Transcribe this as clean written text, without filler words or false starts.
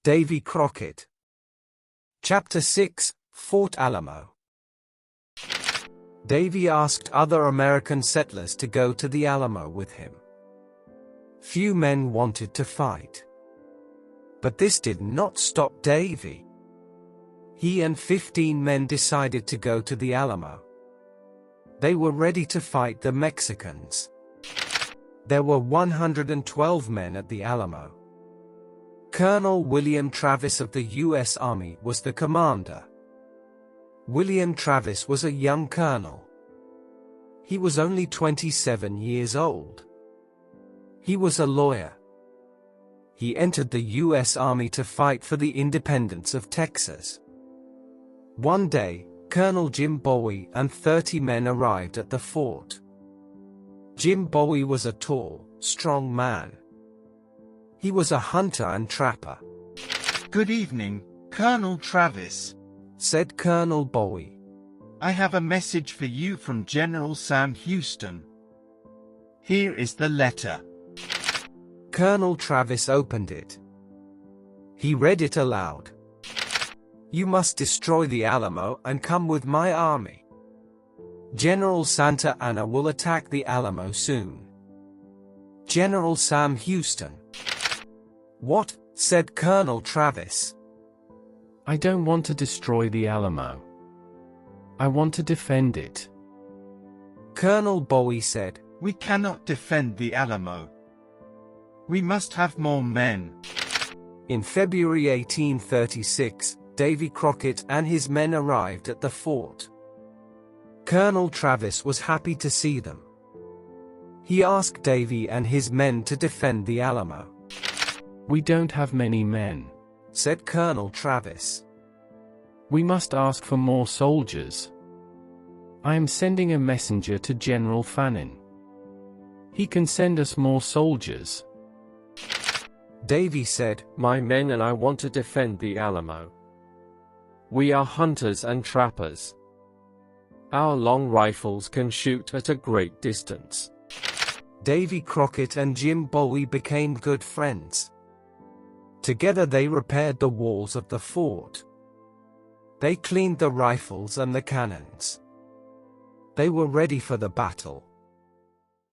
Davy Crockett. Chapter 6, Fort Alamo. Davy asked other American settlers to go to the Alamo with him. Few men wanted to fight. But this did not stop Davy. He and 15 men decided to go to the Alamo. They were ready to fight the Mexicans. There were 112 men at the Alamo. Colonel William Travis of the U.S. Army was the commander. William Travis was a young colonel. He was only 27 years old. He was a lawyer. He entered the U.S. Army to fight for the independence of Texas. One day, Colonel Jim Bowie and 30 men arrived at the fort. Jim Bowie was a tall, strong man. He was a hunter and trapper. "Good evening, Colonel Travis," said Colonel Bowie. "I have a message for you from General Sam Houston. Here is the letter." Colonel Travis opened it. He read it aloud. "You must destroy the Alamo and come with my army. General Santa Anna will attack the Alamo soon. General Sam Houston." "What?" said Colonel Travis. "I don't want to destroy the Alamo. I want to defend it." Colonel Bowie said, "We cannot defend the Alamo. We must have more men." In February 1836, Davy Crockett and his men arrived at the fort. Colonel Travis was happy to see them. He asked Davy and his men to defend the Alamo. "We don't have many men," said Colonel Travis. "We must ask for more soldiers. I am sending a messenger to General Fannin. He can send us more soldiers." Davy said, "My men and I want to defend the Alamo. We are hunters and trappers. Our long rifles can shoot at a great distance." Davy Crockett and Jim Bowie became good friends. Together they repaired the walls of the fort. They cleaned the rifles and the cannons. They were ready for the battle.